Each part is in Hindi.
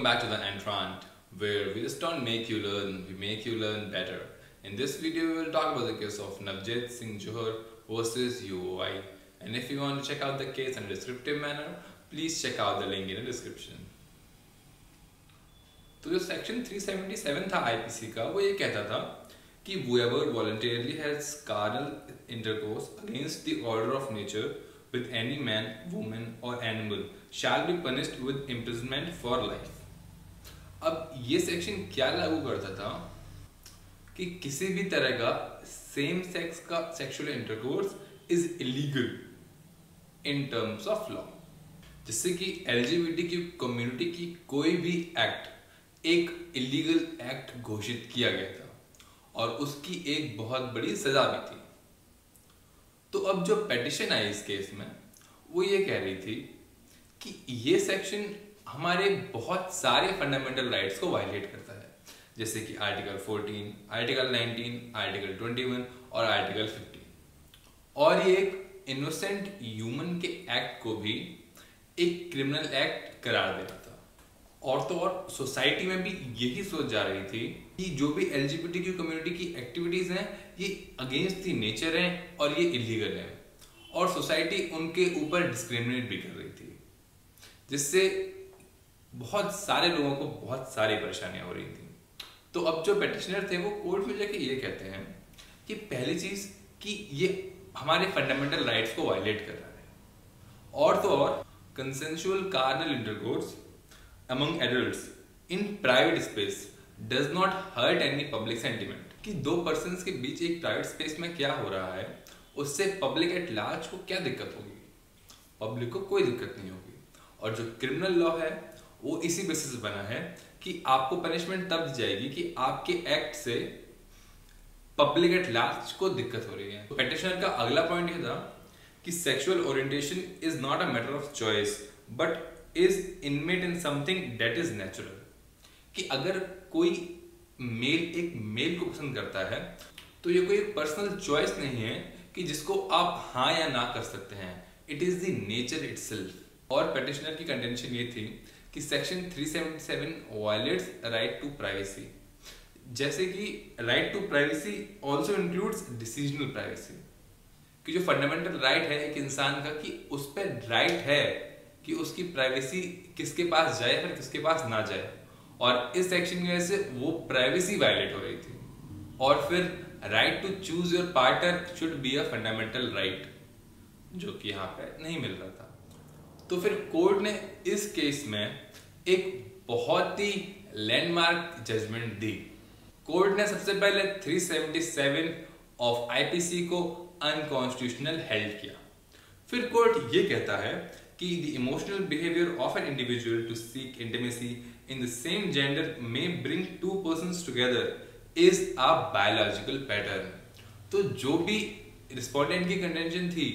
back to the Entrant, where we just don't make you learn, we make you learn better. In this video, we will talk about the case of Navjit Singh Johar versus UOI. And if you want to check out the case in a descriptive manner, please check out the link in the description. तो जो सेक्शन 377 था आईपीसी का, वो ये कहता था कि whoever voluntarily has carnal intercourse against the order of nature with any man, woman or animal shall be punished with imprisonment for life. अब ये सेक्शन क्या लागू करता था कि किसी भी तरह का सेम सेक्स का sexual intercourse is illegal in terms of law, जिससे कि एलजीबीटी कम्युनिटी की कोई भी एक्ट एक इलीगल एक्ट घोषित किया गया था और उसकी एक बहुत बड़ी सजा भी थी। तो अब जो पेटिशन आई इस केस में, वो ये कह रही थी कि ये सेक्शन हमारे बहुत सारे फंडामेंटल राइट्स को वायलेट करता है, जैसे कि आर्टिकल 14, आर्टिकल 19, आर्टिकल 21 और आर्टिकल 15। और ये एक इनोसेंट ह्यूमन के एक्ट को भी एक क्रिमिनल एक्ट करार दे रहा था। और तो और सोसाइटी में भी यही सोच जा रही थी कि जो भी एलजीबीटी कम्युनिटी की एक्टिविटीज हैं ये अगेंस्ट दी नेचर हैं और ये इलीगल है, और सोसाइटी उनके ऊपर डिस्क्रिमिनेट भी कर रही थी, जिससे बहुत सारे लोगों को बहुत सारी परेशानियां हो रही थी। तो अब जो पेटिशनर थे वो कोर्ट में जाके ये कहते हैं कि पहली चीज कि ये हमारे फंडामेंटल राइट्स को वायलेट कर रहा है, और तो और consensual carnal intercourse among adults in private space does not hurt any public sentiment। कि दो पर्सन्स के बीच एक प्राइवेट स्पेस में क्या हो रहा है उससे पब्लिक एट लार्ज को क्या दिक्कत होगी? पब्लिक को कोई दिक्कत नहीं होगी। और जो क्रिमिनल लॉ है वो इसी बेसिस बना है कि आपको पनिशमेंट तब दी जाएगी कि आपके एक्ट से पब्लिक एट लार्ज को दिक्कत हो रही है। तो पेटिशनर का अगला पॉइंट ये था कि sexual orientation is not a matter of choice but is inmate in something that is natural। कि अगर कोई मेल एक मेल को पसंद करता है तो ये कोई पर्सनल चॉइस नहीं है कि जिसको आप हाँ या ना कर सकते हैं, it is the nature itself. और पेटिशनर की कंटेंशन ये थी कि section 377 violates right to privacy, जैसे कि right to privacy also includes decisional privacy, कि जो फंडामेंटल राइट है एक इंसान का कि उस पर राइट है कि उसकी प्राइवेसी किसके पास जाए फिर किसके पास ना जाए, और इस सेक्शन की वजह से वो प्राइवेसी वायलेट हो रही थी। और फिर right to choose your partner should be a fundamental right, जो कि यहाँ पे नहीं मिल रहा था। तो फिर कोर्ट ने इस केस में एक बहुत ही लैंडमार्क जजमेंट दी। कोर्ट ने सबसे पहले 377 ऑफ आईपीसी को अनकॉन्स्टिट्यूशनल हेल्ड किया। फिर कोर्ट ये कहता है कि the emotional behavior of an individual to seek intimacy in the same gender may bring two persons together is a biological pattern। तो जो भी रिस्पोंडेंट की कंटेंशन थी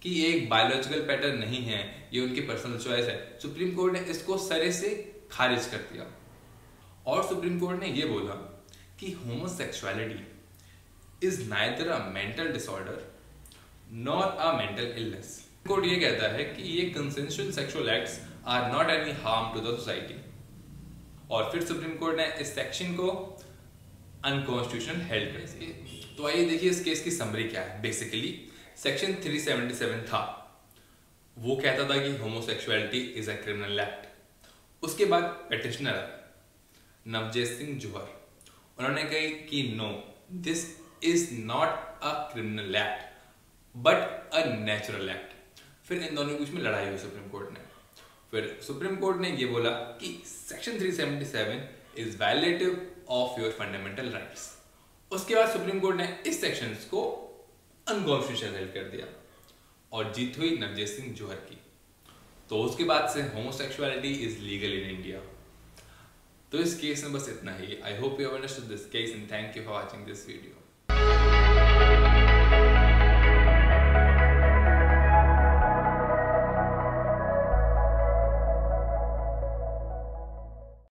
कि ये एक बायोलॉजिकल पैटर्न नहीं है, ये उनकी पर्सनल चॉइस है, सुप्रीम कोर्ट ने इसको सरे से खारिज कर दिया। और सुप्रीम कोर्ट ने ये बोला कि homosexuality is neither a mental disorder nor a mental illness. Court ये कहता है कि ये consensual sexual acts are not any harm to the society. और फिर सुप्रीम कोर्ट ने इस सेक्शन को अनकॉन्स्टिट्यूशनल हेल्ड कर। तो आइए देखिए इस केस की समरी क्या है। बेसिकली सेक्शन 377 था, वो कहता था कि homosexuality is a criminal act. उसके बाद पेटिशनर नवजीत सिंह जोहर, उन्होंने कही कि no, this is not a criminal act but a natural act. फिर इन दोनों के बीच में लड़ाई हुई सुप्रीम कोर्ट ने। फिर सुप्रीम कोर्ट ने ये बोला कि section 377 is violative of your fundamental rights. उसके बाद सुप्रीम कोर्ट ने इस सेक्शन को अनकॉन्स्टिट्यूशनल कर दिया और जीत हुई नवजीत सिंह जोहर की। तो उसके बाद से homosexuality is legal in India. तो इस केस में बस इतना ही। I hope you have understood this case and thank you for watching this video.